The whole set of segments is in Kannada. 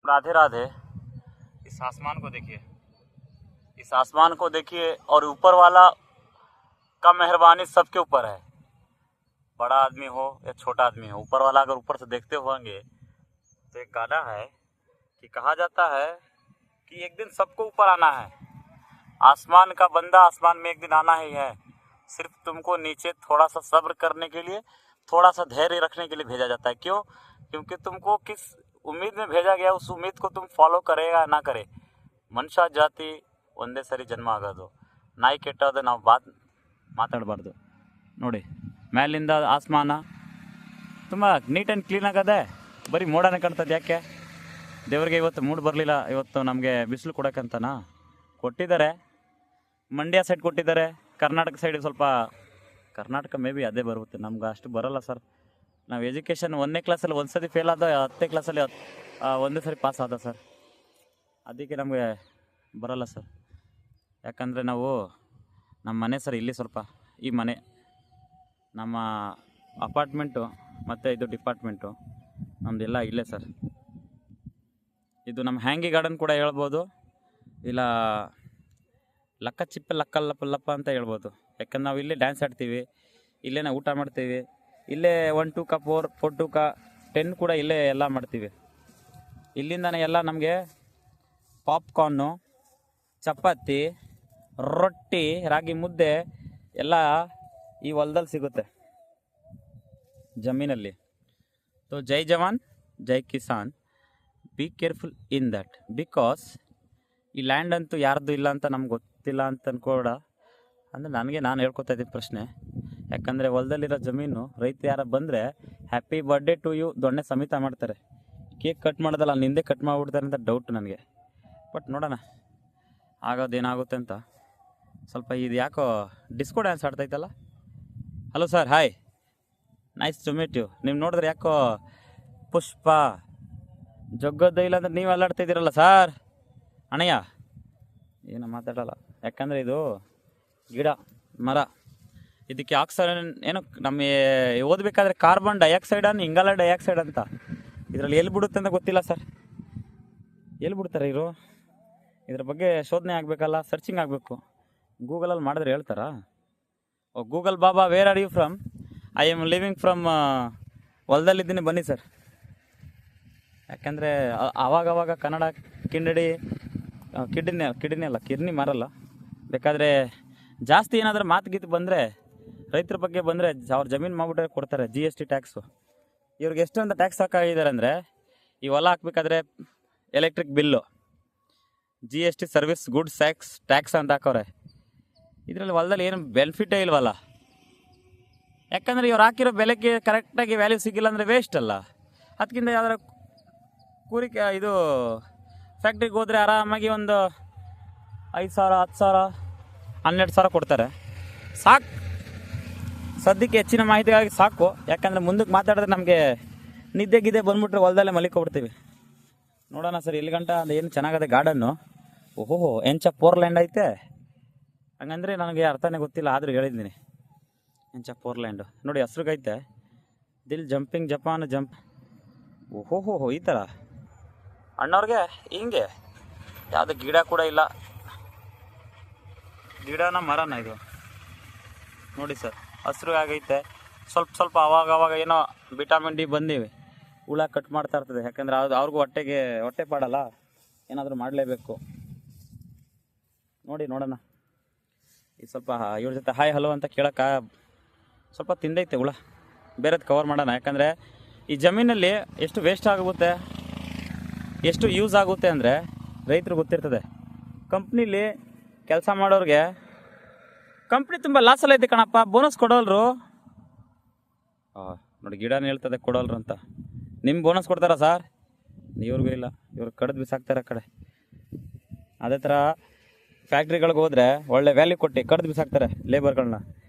राधे राधे। इस आसमान को देखिए, इस आसमान को देखिए, और ऊपर वाला का मेहरबानी सबके ऊपर है। बड़ा आदमी हो या छोटा आदमी हो, ऊपर वाला अगर ऊपर से देखते होंगे तो एक गाना है कि कहा जाता है कि एक दिन सबको ऊपर आना है। आसमान का बंदा आसमान में एक दिन आना ही है। सिर्फ तुमको नीचे थोड़ा सा सब्र करने के लिए, थोड़ा सा धैर्य रखने के लिए भेजा जाता है। क्यों? क्योंकि तुमको किस उम्मीद में भेजा गया, उस उम्मीद को तुम फॉलो करेगा ना करे। ಮನುಷ್ಯ ಜಾತಿ ಒಂದೇ ಸರಿ ಜನ್ಮ ಆಗೋದು, ನಾಯಿ ಕೆಟ್ಟೋದು ನಾವು ಮಾತಾಡಬಾರ್ದು. ನೋಡಿ, ಮೇಲಿಂದ ಆಸ್ಮಾನ ತುಂಬ ನೀಟ್ ಆ್ಯಂಡ್ ಕ್ಲೀನ್ ಆಗದೆ, ಬರೀ ಮೋಡನೇ ಕಾಣ್ತದೆ. ಯಾಕೆ? ದೇವರಿಗೆ ಇವತ್ತು ಮೂಡ್ ಬರಲಿಲ್ಲ. ಇವತ್ತು ನಮಗೆ ಬಿಸಿಲು ಕೊಡೋಕ್ಕಂತನಾ ಕೊಟ್ಟಿದ್ದಾರೆ. ಮಂಡ್ಯ ಸೈಡ್ ಕೊಟ್ಟಿದ್ದಾರೆ, ಕರ್ನಾಟಕ ಸೈಡಿಗೆ ಸ್ವಲ್ಪ, ಕರ್ನಾಟಕ ಮೇ ಬಿ ಅದೇ ಬರುತ್ತೆ, ನಮ್ಗೆ ಅಷ್ಟು ಬರೋಲ್ಲ ಸರ್. ನಾವು ಎಜುಕೇಷನ್ 1ನೇ ಕ್ಲಾಸಲ್ಲಿ ಒಂದು ಸರಿ ಫೇಲ್ ಆದ, 10ನೇ ಕ್ಲಾಸಲ್ಲಿ ಒಂದೇ ಸರಿ ಪಾಸ್ ಆದ ಸರ್. ಅದಕ್ಕೆ ನಮಗೆ ಬರೋಲ್ಲ ಸರ್. ಯಾಕಂದರೆ ನಾವು ನಮ್ಮ ಮನೆ ಸರ್ ಇಲ್ಲಿ ಸ್ವಲ್ಪ, ಈ ಮನೆ ನಮ್ಮ ಅಪಾರ್ಟ್ಮೆಂಟು ಮತ್ತು ಇದು ಡಿಪಾರ್ಟ್ಮೆಂಟು ನಮ್ಮದೆಲ್ಲ ಇಲ್ಲೇ ಸರ್. ಇದು ನಮ್ಮ ಹ್ಯಾಂಗಿ ಗಾರ್ಡನ್ ಕೂಡ ಹೇಳ್ಬೋದು, ಇಲ್ಲ ಲಕ್ಕ ಚಿಪ್ಪೆ ಲಕ್ಕ ಅಂತ ಹೇಳ್ಬೋದು. ಯಾಕಂದ್ರೆ ನಾವು ಇಲ್ಲೇ ಡ್ಯಾನ್ಸ್ ಆಡ್ತೀವಿ, ಇಲ್ಲೇ ನಾವು ಊಟ ಮಾಡ್ತೀವಿ, ಇಲ್ಲೇ 1 2 ಕ 4 2 ಕ 10 ಕೂಡ ಇಲ್ಲೇ ಎಲ್ಲ ಮಾಡ್ತೀವಿ. ಇಲ್ಲಿಂದನೇ ಎಲ್ಲ ನಮಗೆ ಪಾಪ್ಕಾರ್ನು, ಚಪಾತಿ, ರೊಟ್ಟಿ, ರಾಗಿ ಮುದ್ದೆ ಎಲ್ಲ ಈ ಹೊಲದಲ್ಲಿ ಸಿಗುತ್ತೆ, ಜಮೀನಲ್ಲಿ. So Jai Jawan Jai Kisan, be careful in that. Because ಈ ಲ್ಯಾಂಡ್ ಅಂತೂ ಯಾರ್ದು ಇಲ್ಲ ಅಂತ ನಮ್ಗೆ ಗೊತ್ತಿಲ್ಲ ಅಂತ ಅನ್ಕೋಡ, ಅಂದರೆ ನಾನು ಹೇಳ್ಕೊತಾ ಇದ್ದೀನಿ ಪ್ರಶ್ನೆ. ಯಾಕಂದರೆ ಹೊಲದಲ್ಲಿರೋ ಜಮೀನು ರೈತ ಯಾರ ಬಂದರೆ ಹ್ಯಾಪಿ ಬರ್ಡೇ ಟು ಯು ದೊಣ್ಣೆ ಸಮೇತ ಮಾಡ್ತಾರೆ. ಕೇಕ್ ಕಟ್ ಮಾಡೋದಲ್ಲ, ಅಲ್ಲಿ ಹಿಂದೆ ಕಟ್ ಮಾಡಿಬಿಡ್ತಾರೆ ಅಂತ ಡೌಟ್ ನನಗೆ. ಬಟ್ ನೋಡೋಣ ಆಗೋದೇನಾಗುತ್ತೆ ಅಂತ. ಸ್ವಲ್ಪ ಇದು ಯಾಕೋ ಡಿಸ್ಕೋ ಡ್ಯಾನ್ಸ್ ಆಡ್ತೈತಲ್ಲ. Hello sir, hi, nice to meet you. ನೀವು ನೋಡಿದ್ರೆ ಯಾಕೋ ಪುಷ್ಪ ಜಗ್ಗೋದು ಇಲ್ಲ ಅಂದರೆ ನೀವು ಅಲ್ಲಾಡ್ತಾಯಿದ್ದೀರಲ್ಲ ಸರ್. ಅಣ್ಣಯ್ಯ ಏನು ಮಾತಾಡಲ್ಲ, ಯಾಕಂದರೆ ಇದು ಗಿಡ ಮರ, ಇದಕ್ಕೆ ಆಕ್ಸಿಜನ್ ಏನೋ ನಮ್ಮ ಓದಬೇಕಾದ್ರೆ ಕಾರ್ಬನ್ ಡೈಆಕ್ಸೈಡ್ ಅನ್ನು ಇಂಗಾಲ ಡೈಆಕ್ಸೈಡ್ ಅಂತ, ಇದರಲ್ಲಿ ಎಲ್ಲಿ ಬಿಡುತ್ತೆ ಅಂತ ಗೊತ್ತಿಲ್ಲ ಸರ್. ಎಲ್ಲಿ ಬಿಡ್ತಾರೆ ಇವರು? ಇದ್ರ ಬಗ್ಗೆ ಶೋಧನೆ ಆಗಬೇಕಲ್ಲ, ಸರ್ಚಿಂಗ್ ಆಗಬೇಕು. ಗೂಗಲಲ್ಲಿ ಮಾಡಿದ್ರೆ ಹೇಳ್ತಾರಾ? ಓ ಗೂಗಲ್ ಬಾಬಾ, where are you from? I am living from ಹೊಲದಲ್ಲಿದ್ದೀನಿ, ಬನ್ನಿ ಸರ್. ಯಾಕಂದರೆ ಆವಾಗವಾಗ ಕನ್ನಡ ಕಿಡ್ನಿ ಮಾರಲ್ಲ. ಬೇಕಾದರೆ ಜಾಸ್ತಿ ಏನಾದರೂ ಮಾತು ಬಂದರೆ, ರೈತರ ಬಗ್ಗೆ ಬಂದರೆ ಅವ್ರ ಜಮೀನು ಮಾಡ್ಬಿಟ್ರೆ ಕೊಡ್ತಾರೆ GST ಟ್ಯಾಕ್ಸು. ಇವ್ರಿಗೆ ಎಷ್ಟೊಂದು ಟ್ಯಾಕ್ಸ್ ಹಾಕಿದ್ದಾರೆ ಅಂದರೆ, ಈ ಹೊಲ ಹಾಕ್ಬೇಕಾದ್ರೆ electric bill, GST service goods tax ಅಂತ ಹಾಕವ್ರೆ. ಇದರಲ್ಲಿ ಹೊಲದಲ್ಲಿ ಏನು ಬೆನಿಫಿಟೇ ಇಲ್ವಲ್ಲ. ಯಾಕಂದರೆ ಇವ್ರು ಹಾಕಿರೋ ಬೆಲೆಗೆ ಕರೆಕ್ಟಾಗಿ ವ್ಯಾಲ್ಯೂ ಸಿಗಿಲ್ಲ ಅಂದರೆ ವೇಸ್ಟ್ ಅಲ್ಲ. ಅದಕ್ಕಿಂತ ಯಾವ್ದಾರ ಇದು ಫ್ಯಾಕ್ಟ್ರಿಗೆ ಹೋದರೆ ಆರಾಮಾಗಿ ಒಂದು 5,000 10,000 12,000 ಕೊಡ್ತಾರೆ, ಸಾಕು. ಸದ್ಯಕ್ಕೆ ಹೆಚ್ಚಿನ ಮಾಹಿತಿಗಾಗಿ ಸಾಕು. ಯಾಕಂದರೆ ಮುಂದಕ್ಕೆ ಮಾತಾಡಿದ್ರೆ ನಮಗೆ ನಿದ್ದೆ ಬಂದ್ಬಿಟ್ರೆ ಹೊಲದಲ್ಲೇ ಮಲಿಕೊಬಿಡ್ತೀವಿ. ನೋಡೋಣ ಸರ್, ಎಲ್ಲಿ ಗಂಟ ಅದು ಏನು ಚೆನ್ನಾಗದೆ ಗಾರ್ಡನ್ನು. ಓಹೋ, ಎಂಚ 4 ಲ್ಯಾಂಡ್ ಐತೆ. ಹಂಗಂದರೆ ನನಗೆ ಅರ್ಥನೇ ಗೊತ್ತಿಲ್ಲ, ಆದರೂ ಹೇಳಿದ್ದೀನಿ. ಎಂಚ 4 ಲ್ಯಾಂಡು ನೋಡಿ, ಹಸ್ರಿಗೈತೆ. ದಿಲ್ ಜಂಪಿಂಗ್ ಜಪಾನ್ ಜಂಪ್. ಓಹೋ, ಈ ಥರ ಅಣ್ಣವ್ರಿಗೆ ಹಿಂಗೆ ಯಾವುದು ಗಿಡ ಕೂಡ ಇಲ್ಲ. ಗಿಡನ ಮರನ ಇದು ನೋಡಿ ಸರ್, ಹಸ್ರು ಆಗೈತೆ. ಸ್ವಲ್ಪ ಅವಾಗ ಏನೋ ವಿಟಮಿನ್ ಡಿ ಬಂದಿವೆ, ಹುಳ ಕಟ್ ಮಾಡ್ತಾ ಇರ್ತದೆ. ಯಾಕಂದರೆ ಅವ್ರಿಗೂ ಹೊಟ್ಟೆ ಪಾಡಲ್ಲ, ಏನಾದರೂ ಮಾಡಲೇಬೇಕು. ನೋಡೋಣ. ಈ ಸ್ವಲ್ಪ ಇವ್ರ ಜೊತೆ ಹಾಯ್ ಹಲೋ ಅಂತ ಕೇಳೋಕ್ಕೆ ಸ್ವಲ್ಪ ತಿಂದೈತೆ ಹುಳ, ಬೇರೆದು ಕವರ್ ಮಾಡೋಣ. ಯಾಕಂದರೆ ಈ ಜಮೀನಲ್ಲಿ ಎಷ್ಟು ವೇಸ್ಟ್ ಆಗುತ್ತೆ, ಎಷ್ಟು ಯೂಸ್ ಆಗುತ್ತೆ ಅಂದರೆ ರೈತರು ಗೊತ್ತಿರ್ತದೆ. ಕಂಪ್ನೀಲಿ ಕೆಲಸ ಮಾಡೋರಿಗೆ ಕಂಪ್ನಿ ತುಂಬ ಲಾಸಲ್ಲಿ ಐತೆ ಕಣಪ್ಪ, ಬೋನಸ್ ಕೊಡೋಲ್ರು. ನೋಡಿ, ಗಿಡನೇ ಹೇಳ್ತದೆ ಕೊಡೋಲ್ರು ಅಂತ. ನಿಮ್ಮ ಬೋನಸ್ ಕೊಡ್ತಾರಾ ಸರ್? ಇವ್ರಿಗೂ ಇಲ್ಲ, ಇವ್ರು ಕಡ್ದು ಬಿಸಾಕ್ತಾರೆ ಆ ಕಡೆ. ಅದೇ ಥರ ಫ್ಯಾಕ್ಟ್ರಿಗಳಿಗೆ ಹೋದರೆ ಒಳ್ಳೆ ವ್ಯಾಲ್ಯೂ ಕೊಟ್ಟು ಕಡ್ದು ಬಿಸಾಕ್ತಾರೆ ಲೇಬರ್ಗಳನ್ನ.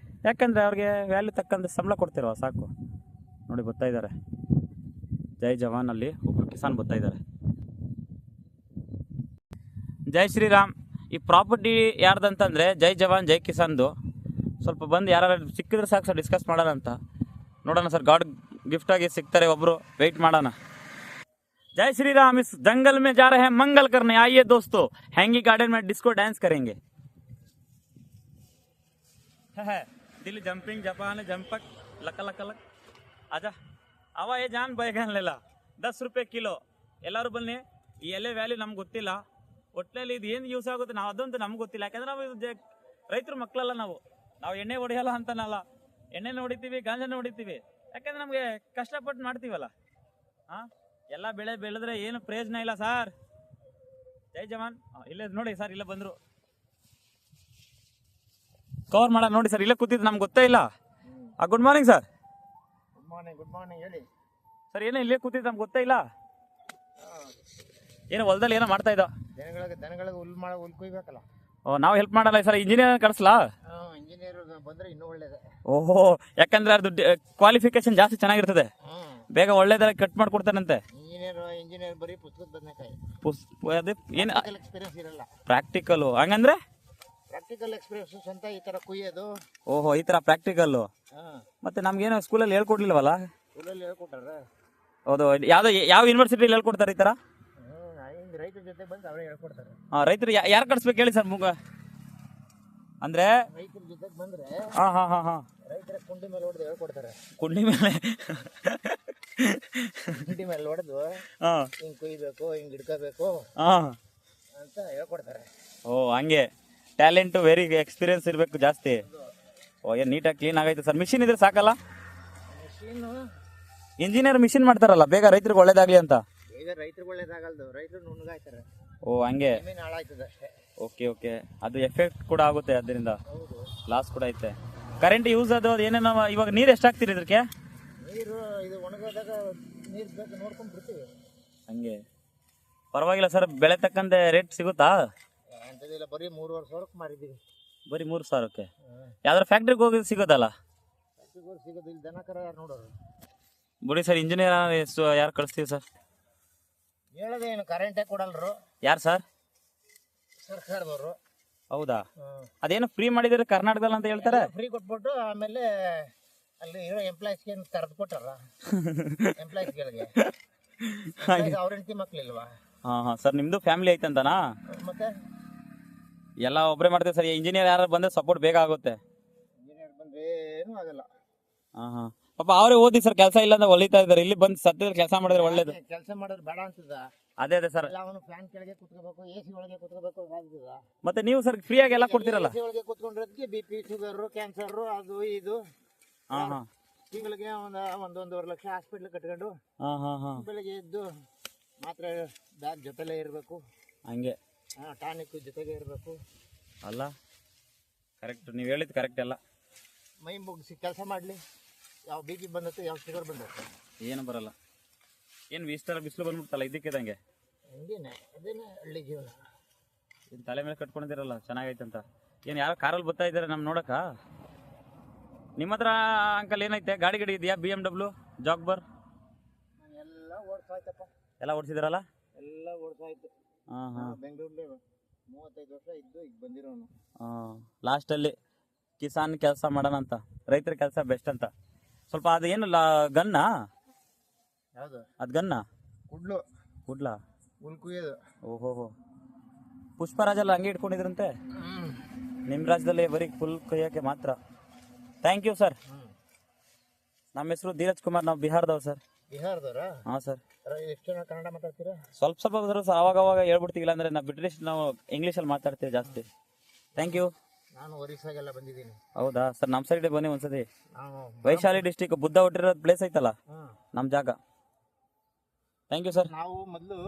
ಯಾಕಂದರೆ ಅವ್ರಿಗೆ ವ್ಯಾಲ್ಯೂ ತಕ್ಕಂಥ ಸಂಬಳ ಕೊಡ್ತಿರೋ ಸಾಕು. ನೋಡಿ, ಬರ್ತಾ ಇದ್ದಾರೆ ಜೈ ಜವಾನಲ್ಲಿ ಒಬ್ಬರು ಕಿಸಾನ್ ಬರ್ತಾ ಇದ್ದಾರೆ. ಜೈ ಶ್ರೀರಾಮ್. ಈ ಪ್ರಾಪರ್ಟಿ ಯಾರ್ದಂತಂದರೆ ಜೈ ಜವಾನ್ ಜೈ ಕಿಸಾನ್ದು. ಸ್ವಲ್ಪ ಬಂದು ಯಾರು ಸಿಕ್ಕಿದ್ರೆ ಸಾಕು ಸರ್, ಡಿಸ್ಕಸ್ ಮಾಡೋಣ ಅಂತ. ನೋಡೋಣ ಸರ್, ಗಾಡ್ ಗಿಫ್ಟಾಗಿ ಸಿಗ್ತಾರೆ ಒಬ್ಬರು, ವೆಯ್ಟ್ ಮಾಡೋಣ. जय श्री राम। इस जंगल में जा रहे हैं मंगल करने, आइए दोस्तों हैंगी गार्डन में डिस्को डांस करेंगे। दिल जंपिंग जपान जंपक लक लक लक आजा ಅವ ಏ ಜಾನ್ ಬೈಗನ್ಲೆಲ್ಲ 10 ರೂಪಾಯಿ ಕಿಲೋ ಎಲ್ಲರೂ ಬನ್ನಿ। ಈ ಎಲೆ ವ್ಯಾಲ್ಯೂ ನಮ್ಗೆ ಗೊತ್ತಿಲ್ಲ, ಒಟ್ಲಲ್ಲಿ ಇದು ಏನು ಯೂಸ್ ಆಗುತ್ತೆ ನಾವು ಅದಂತೂ ನಮ್ಗೆ ಗೊತ್ತಿಲ್ಲ, ಯಾಕಂದ್ರೆ ನಾವು ರೈತರ ಮಕ್ಕಳಲ್ಲ, ನಾವು ಎಣ್ಣೆ ಹೊಡೆಯಲ್ಲ ಅಂತನಲ್ಲ, ಎಣ್ಣೆನ ಹೊಡಿತೀವಿ ಗಾಂಜಾನ ಹೊಡಿತೀವಿ, ಯಾಕಂದ್ರೆ ನಮಗೆ ಕಷ್ಟಪಟ್ಟು ಮಾಡ್ತೀವಲ್ಲ। ಹಾಂ, ಎಲ್ಲ ಬೆಳೆ ಬೆಳೆದ್ರೆ ಏನು ಪ್ರಯೋಜನ ಇಲ್ಲ ಸರ್। ಜೈ ಜವಾನ್। ಇಲ್ಲೇ ನೋಡಿ ಸರ್, ಇಲ್ಲೇ ಬಂದರು ಕವರ್ ಮಾಡ ನೋಡಿ ಸರ್, ಇಲ್ಲೇ ಕೂತಿದ್ದು ನಮ್ಗೆ ಗೊತ್ತೇ ಇಲ್ಲ। Good morning sir. Good morning ಹೇಳಿ ಸರ್, ಏನೋ ಇಲ್ಲೇ ಕೂತಿದ್ದು ನಮ್ಗೆ ಗೊತ್ತೇ ಇಲ್ಲ, ಏನೋ ಹೊಲದಲ್ಲಿ ಏನೋ ಮಾಡ್ತಾ ಇದ್ದೋ। ದನಗಳಿಗೆ ಹುಲ್ ಕುಯ್ಬೇಕಲ್ಲ। ನಾವು ಹೆಲ್ಪ್ ಮಾಡಲ್ಲ ಸರ್, ಇಂಜಿನಿಯರ್ ಕಳಿಸ್ಲಾ? ಇಂಜಿನಿಯರ್ ಬಂದ್ರೆ ಇನ್ನೂ ಒಳ್ಳೇದು। ಓಹೋ, ಯಾಕಂದ್ರೆ ಅದು ಕ್ವಾಲಿಫಿಕೇಶನ್ ಜಾಸ್ತಿ ಚೆನ್ನಾಗಿರ್ತದೆ, ಬೇಗ ಒಳ್ಳೇದಾಗಿ ಕಟ್ ಮಾಡ್ಕೊಡ್ತಾನಂತೆ ಇಂಜಿನಿಯರ್ ಬರೀ ಪುಸ್ತಕದ ಬದನೆಕಾಯಿ, ಏನು ಎಕ್ಸ್ಪೀರಿಯನ್ಸ್ ಇರಲ್ಲ। ಪ್ರಾಕ್ಟಿಕಲ್ ಹಂಗಂದ್ರೆ ಪ್ರಾಕ್ಟಿಕಲ್ ಎಕ್ಸ್ಪೀರಿಯನ್ಸ್ ಸ್ವಂತ ಈ ತರ ಕುಯ್ಯೋದು। ಓಹೋ, ಈ ತರ ಪ್ರಾಕ್ಟಿಕಲ್ ಮತ್ತೆ ನಮ್ಗೇನು ಸ್ಕೂಲಲ್ಲಿ ಹೇಳ್ಕೊಡ್ಲಿಲ್ವಲ್ಲ? ಸ್ಕೂಲಲ್ಲಿ ಹೇಳ್ಕೊಟ್ಟಾರ। ಹೌದು, ಯಾವ ಯೂನಿವರ್ಸಿಟಿಲಿ ಹೇಳ್ಕೊಡ್ತಾರೆ ಈ ತರ? ರೈತರ ಜೊತೆ ಬಂದು ಅವರೇ ಹೇಳ್ಕೊಡ್ತಾರೆ। ರೈತರು ಯಾರು ಕಳಿಸ್ಬೇಕು ಹೇಳಿ ಸರ್? ಅಂದ್ರೆ ರೈತರ ಜೊತೆಗೆ ಬಂದ್ರೆ ರೈತರ ಕುಂಡಿ ಮೇಲೆ ಹೊಡೆದು ಹೇಳ್ಕೊಡ್ತಾರೆ। ಕುಂಡಿ ಮೇಲೆ ಹೊಡೆದು ಹಿಂಗ್ ಕುಯ್ಬೇಕು, ಹಿಂಗ್ ಹಿಡ್ಕೋಬೇಕು ಅಂತ ಹೇಳ್ಕೊಡ್ತಾರೆ। ಓ, ಹಂಗೆ ಟ್ಯಾಲೆಂಟ್ ವೆರಿ ಎಕ್ಸ್ಪೀರಿಯನ್ಸ್ ಇರಬೇಕು ಜಾಸ್ತಿ। ಓ, ಏನು ನೀಟಾಗಿ ಕ್ಲೀನ್ ಆಗೈತೆ ಸರ್। ಮಿಷಿನ್ ಇದ್ರೆ ಸಾಕಲ್ಲ? ಮಿಷಿನ್ ಇಂಜಿನಿಯರ್ ಮಿಷಿನ್ ಮಾಡ್ತಾರಲ್ಲ, ಬೇಗ ರೈತರಿಗೆ ಒಳ್ಳೇದಾಗ್ಲಿ ಅಂತ। ಈಗ ರೈತರಿಗೆ ಒಳ್ಳೇದಾಗಲ್ದು, ರೈತರು ನುಣ್ಣಗಾಯ್ತಾರೆ। ಓ, ಹಂಗೆ ಹಾಳಾಯ್ತದೆ ಅಷ್ಟೇ। ಓಕೆ ಓಕೆ, ಅದು ಎಫೆಕ್ಟ್ ಕೂಡ ಆಗುತ್ತೆ, ಅದರಿಂದ ಲಾಸ್ ಕೂಡ ಐತೆ। ಕರೆಂಟ್ ಯೂಸ್ ಅದು ಏನೇನೋ ಇವಾಗ ನೀರು ಎಷ್ಟು ಹಾಕ್ತೀರಿ ಇದಕ್ಕೆ? ನೀರು ಇದು ಒಣಗೋದಾಗ ನೀರು ಬೇಕು ನೋಡ್ಕೊಂಡು ಬಿಡ್ತೀವಿ। ಹಂಗೆ ಪರವಾಗಿಲ್ಲ ಸರ್, ಬೆಳೆ ತಕ್ಕಂತೆ ರೇಟ್ ಸಿಗುತ್ತಾ? ಅಂಥದ್ದಿಲ್ಲ, ಬರೀ 3,500 ಸಾವಿರಕ್ಕೆ ಮಾರಿದ್ದೀವಿ। ಬರೀ 3,000ಕ್ಕೆ? ಯಾವ್ದಾರು ಫ್ಯಾಕ್ಟ್ರಿಗೆ ಹೋಗಿ ಸಿಗೋದಲ್ಲ? ಫ್ಯಾಕ್ಟ್ರಿಗೆ ಹೋಗಿ ಸಿಗೋದು, ಇಲ್ಲಿ ದನ ಕರ ಯಾರು ನೋಡೋರು? ಬಿಡಿ ಸರ್, ಇಂಜಿನಿಯರ್ ಯಾರು ಕಳಿಸ್ತೀವಿ ಸರ್? ಹೇಳೋದೇನು, ಕರೆಂಟೇ ಕೊಡಲ್ರು। ಯಾರು ಸರ್? ಸರ್ಕಾರದವರು। ಹೌದಾ? ಅದೇನು ಫ್ರೀ ಮಾಡಿದ್ರೆ ಕರ್ನಾಟಕದಲ್ಲಿ ಅಂತ ಹೇಳ್ತಾರೆ? ಫ್ರೀ ಕೊಟ್ಬಿಟ್ಟು ಆಮೇಲೆ ಅಲ್ಲಿ ಇರೋ ಎಂಪ್ಲಾಯೀಸ್ಗೆ ಕರೆದು ಕೊಟ್ಟಾರ ಎಂಪ್ಲಾಯೀಸ್ಗಳಿಗೆ। ಅವ್ರ ಹೆಂಡತಿ ಮಕ್ಳಿಲ್ವಾ? ಹಾಂ ಸರ್, ನಿಮ್ಮದು ಫ್ಯಾಮಿಲಿ ಐತಂತನಾ? ಮತ್ತೆ ಎಲ್ಲ ಒಬ್ಬರೇ ಮಾಡ್ತೀವಿ ಸರ್, ಇಂಜಿನಿಯರ್ ಯಾರು ಬಂದರೆ ಸಪೋರ್ಟ್ ಬೇಗ ಆಗುತ್ತೆ। ಇಂಜಿನಿಯರ್ ಬಂದ್ರೆ ಏನೂ ಆಗಲ್ಲ। ಹಾಂ ಪಾಪ ಅವರೇ ಓದಿ ಸರ್, ಕೆಲಸ ಇಲ್ಲ ಅಂತ ಹೊಲಿತಾ ಇದ್ದಾರೆ, ಇಲ್ಲಿ ಬಂದು ಸದ್ಯದಲ್ಲಿ ಕೆಲಸ ಮಾಡಿದ್ರೆ ಒಳ್ಳೇದು। ಕೆಲಸ ಮಾಡೋದು ಬೇಡ ಅಂತದ? ಅದೇ ಸರ್, ಅವನು ಫ್ಯಾನ್ ಕೆಳಗೆ ಕುತ್ಕೋಬೇಕು, ಎಸಿ ಒಳಗೆ ಕುತ್ಕೋಬೇಕು ಆಗ್ತದ? ಮತ್ತೆ ನೀವು ಸರ್ ಫ್ರೀಯಾಗಿ ಎಲ್ಲ ಕೊಡ್ತೀರಲ್ಲ? ಎಸಿ ಒಳಗೆ ಕುತ್ಕೊಂಡಿರೋದಕ್ಕೆ BP, ಶುಗರು, ಕ್ಯಾನ್ಸರು, ಅದು ಇದು। ತಿಂಗಳಿಗೆ ಒಂದೂವರೆ ಲಕ್ಷ ಹಾಸ್ಪಿಟ್ಲ್ ಕಟ್ಕೊಂಡು ಬೆಳಿಗ್ಗೆ ಎದ್ದು ಮಾತ್ರೆ ಬ್ಯಾಗ್ ಜೊತೆಲೇ ಇರಬೇಕು, ಹಂಗೆ ಟಾನಿಕ್ ಜೊತೆಗೆ ಇರಬೇಕು ಅಲ್ಲ? ಕರೆಕ್ಟ್, ನೀವು ಹೇಳಿದ್ದು ಕರೆಕ್ಟ್ ಎಲ್ಲ। ಮೈ ಮುಗಿಸಿ ಕೆಲಸ ಮಾಡಲಿ, ಯಾವ BP ಬಂದತ್ತೆ, ಯಾವ ಶುಗರ್ ಬಂದತ್ತೆ, ಏನು ಬರಲ್ಲ। ಏನು ಇಷ್ಟೆಲ್ಲ ಬಿಸಿಲು ಬಂದ್ಬಿಡ್ತಲ್ಲ ಇದಕ್ಕಿದಂಗೆ? ಹಂಗೇನೆ, ಅದೇನೆ ಹಳ್ಳಿ ಜೀವನ। ಏನು ತಲೆ ಮೇಲೆ ಕಟ್ಕೊಂಡಿದ್ದೀರಲ್ಲ, ಚೆನ್ನಾಗೈತೆ ಅಂತ। ಏನು ಯಾರೋ ಕಾರಲ್ಲಿ ಬರ್ತಾ ಇದ್ದಾರೆ ನಮ್ಮ ನೋಡಕ್ಕ? ನಿಮ್ಮ ಹತ್ರ ಅಂಕಲ್ ಏನೈತೆ ಗಾಡಿ ಇದೆಯಾ? BMW, ಜಾಗ್ಬರ್ ಎಲ್ಲ ಓಡಿಸಾಯ್ತಪ್ಪ, ಎಲ್ಲ ಓಡಿಸಿದಾರಲ್ಲ? ಎಲ್ಲ ಓಡಿಸಾಯ್ತು। ಬೆಂಗಳೂರಲ್ಲಿ 35 ವರ್ಷ ಇದ್ದು ಈಗ ಬಂದಿರೋನು। ಲಾಸ್ಟಲ್ಲಿ ಕಿಸಾನ್ ಕೆಲಸ ಮಾಡೋಣ ಅಂತ, ರೈತರ ಕೆಲಸ ಬೆಸ್ಟ್ ಅಂತ ಸ್ವಲ್ಪ। ಅದು ಏನು ಗನ್ನ? ಯಾವುದು ಅದು ಗನ್ನ? ಕುಡ್ಲ ಹುಲ್ ಕುಯ್ಯೋದು। ಓಹೋ, ಪುಷ್ಪರಾಜಲ್ಲ ಹಂಗೆ ಇಟ್ಕೊಂಡಿದ್ರಂತೆ ನಿಮ್ಮ ರಾಜ್ಯದಲ್ಲಿ, ಬರೀ ಫುಲ್ ಕೊಯ್ಯೋಕ್ಕೆ ಮಾತ್ರ। Thank you sir. ನಮ್ಮ ಹೆಸರು ಧೀರಜ್ ಕುಮಾರ್, ನಾವು ಬಿಹಾರದವ್ರು ಸರ್। ಬಿಹಾರದವ್ರಾ? ಹಾಂ ಸರ್। ಎಷ್ಟು ಜನ ಕನ್ನಡ ಮಾತಾಡ್ತೀರಾ? ಸ್ವಲ್ಪ ಅವಾಗ ಹೇಳ್ಬಿಡ್ತೀವಿ, ಇಲ್ಲಾಂದ್ರೆ ನಾವು ಬಿಟ್ಟರೆ ನಾವು ಇಂಗ್ಲೀಷಲ್ಲಿ ಮಾತಾಡ್ತೀವಿ ಜಾಸ್ತಿ। Thank you. ನಾನು ಒರಿಸ್ಸಾಗೆಲ್ಲ ಬಂದಿದ್ದೀನಿ। ಹೌದಾ ಸರ್? ನಮ್ಮ ಸೈಡ್ ಬನ್ನಿ ಒಂದ್ಸತಿ, ವೈಶಾಲಿ ಡಿಸ್ಟಿಕ್ ಬುದ್ಧ ಹುಟ್ಟಿರೋ ಪ್ಲೇಸ್ ಐತಲ್ಲ, ನಮ್ಮ ಜಾಗ। Thank you sir. ನಾವು ಮೊದಲು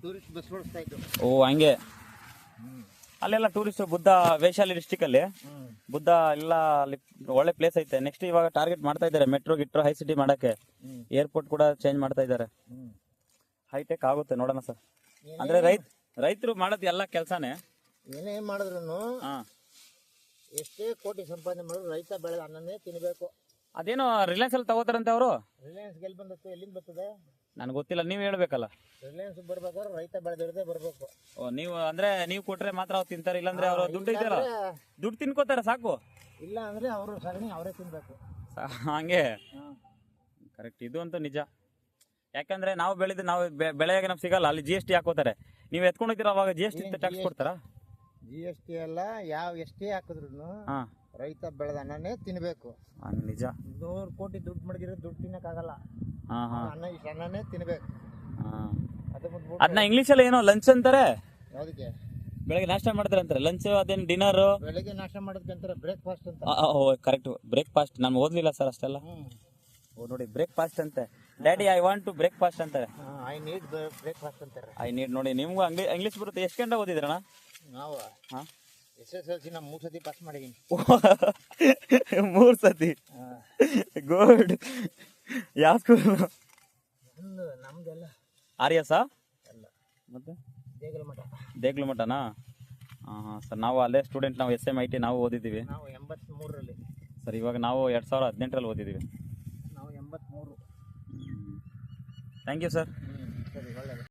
ಟೂರಿಸ್ಟ್ ಬಸ್ ಓಡಿಸ್ತಾ ಇದ್ದು। ಓ, ಹಂಗೆ ಅಲ್ಲೆಲ್ಲ ಟೂರಿಸ್ಟ್ ಬುದ್ಧ ವೈಶಾಲಿ ಡಿಸ್ಟಿಕ್ ಅಲ್ಲಿ ಬುದ್ಧ ಎಲ್ಲ ಅಲ್ಲಿ ಒಳ್ಳೆ ಪ್ಲೇಸ್ ಐತೆ। ನೆಕ್ಸ್ಟ್ ಇವಾಗ ಟಾರ್ಗೆಟ್ ಮಾಡ್ತಾ ಇದ್ದಾರೆ ಮೆಟ್ರೋ ಗಿಟ್ರೋ ಹೈ ಸಿಟಿ ಮಾಡಕ್ಕೆ, ಏರ್ಪೋರ್ಟ್ ಕೂಡ ಚೇಂಜ್ ಮಾಡ್ತಾ ಇದ್ದಾರೆ, ಹೈಟೆಕ್ ಆಗುತ್ತೆ ನೋಡೋಣ ಸರ್। ಅಂದ್ರೆ ರೈತರು ಮಾಡೋದು ಎಲ್ಲ ಕೆಲಸನೇ, ಏನೇ ಮಾಡಿದ್ರು ಎಷ್ಟೇ ಕೋಟಿ ಸಂಪಾದನೆ ಮಾಡಿದ್ರು ರೈತ ಬೆಳೆದ ಅನ್ನನೇ ತಿನ್ಬೇಕು। ಅದೇನೋ ರಿಲಯನ್ಸ್ ಅಲ್ಲಿ ತಗೋತಾರಂತೆ ಅವರು? ರಿಲಯನ್ಸ್ ಎಲ್ಲಿ ಬಂದತ್ತು, ಎಲ್ಲಿಂದ ಬರ್ತದೆ ನನಗೆ ಗೊತ್ತಿಲ್ಲ, ನೀವು ಹೇಳ್ಬೇಕಲ್ಲ। ರಿಲಯನ್ಸ್ ಬರ್ಬೇಕಾದ್ರೆ ರೈತ ಬೆಳೆದಿರದೆ ಬರ್ಬೇಕು। ಓ, ನೀವು ಅಂದ್ರೆ ನೀವು ಕೊಟ್ರೆ ಮಾತ್ರ ಅವ್ರು ತಿಂತಾರೆ, ಇಲ್ಲಾಂದ್ರೆ ಅವರು ದುಡ್ಡು ಐತಲ್ಲ, ದುಡ್ಡು ತಿನ್ಕೋತಾರೆ ಸಾಕು, ಇಲ್ಲ ಅಂದ್ರೆ ಅವರು ಸಗಣಿ ಅವರೇ ತಿನ್ಬೇಕು। ಹಂಗೆ ಕರೆಕ್ಟ್, ಇದು ಅಂತೂ ನಿಜ। ಯಾಕಂದ್ರೆ ನಾವು ಬೆಳೆದು ನಾವು ಬೆಳೆಯಾಗ ನಮ್ಗೆ ಸಿಗಲ್ಲ, ಅಲ್ಲಿ GST ಹಾಕೋತಾರೆ. ನೀವು ಎತ್ಕೊಂಡು ಹೋಗ್ತೀರ ಅವಾಗ GST ಟ್ಯಾಕ್ಸ್ ಕೊಡ್ತಾರಾ? GST ಎಲ್ಲ ಎಷ್ಟೇ ಹಾಕಿದ್ರು ಹಾ ರೈತ ಬೆಳೆದ ಅನ್ನನೇ ತಿನ್ಬೇಕು. ನಿಜ. 100 ಕೋಟಿ ದುಡ್ಡು ಮಡಗಿರೋ ದುಡ್ಡು ತಿನ್ನಕ್ಕಾಗಲ್ಲ. ಹಾ ಹಾ ಇಷ್ಟು ಅನ್ನನೇ ತಿನ್ಬೇಕು. ಅದು ಬಿಟ್ಬಿಟ್ಟು ಅದನ್ನ ಇಂಗ್ಲೀಷಲ್ಲಿ ಏನೋ ಲಂಚ್ ಅಂತಾರೆ. ಯಾವುದಕ್ಕೆ? ಬೆಳಗ್ಗೆ ನಾಷ್ಟ ಮಾಡ್ತಾರೆ ಅಂತಾರೆ. ಲಂಚ್ ಅದೇನು ಡಿನ್ನರ್? ಬೆಳಗ್ಗೆ ನಾಷ್ಟ ಮಾಡೋದಕ್ಕಂತಾರೆ ಬ್ರೇಕ್ಫಾಸ್ಟ್ ಅಂತ. Correct, breakfast. ನಾನು ಓದ್ಲಿಲ್ಲ ಸರ್ ಅಷ್ಟೆಲ್ಲ. ನೋಡಿ ಬ್ರೇಕ್ಫಾಸ್ಟ್ ಅಂತೆ. Daddy I want to breakfast ಅಂತಾರೆ. ಐ ನೀಡ್ ಬ್ರೇಕ್ಫಾಸ್ಟ್ ಅಂತಾರೆ. I need. ನೋಡಿ ನಿಮ್ಗೂ ಇಂಗ್ಲೀಷ್ ಬರುತ್ತೆ. ಎಷ್ಟು ಗಂಟೆ ಓದಿದ್ರಣ್ಣ? ನಾವು SSLC 3 ಸತಿ ಪಾಸ್ ಮಾಡಿದೀನಿ. 3 ಸತಿ? ಗುಡ್. ಯಾವ ಸ್ಕೂಲ್? ನಮ್ದೆಲ್ಲ ಆರ್ಯಸಾ? ಎಲ್ಲ ಮತ್ತೆ ದೇಗಲಮಠ. ದೇಗ್ಲಮಠನಾ? ಹಾಂ ಸರ್, ನಾವು ಅಲ್ಲೇ ಸ್ಟೂಡೆಂಟ್. ನಾವು SMIT ನಾವು ಓದಿದ್ದೀವಿ. ನಾವು 83ರಲ್ಲಿ ಸರ್. ಇವಾಗ ನಾವು 2018ರಲ್ಲಿ ಓದಿದ್ದೀವಿ. ನಾವು 83. Thank you sir. ಸರಿ, ಒಳ್ಳೆಯದು.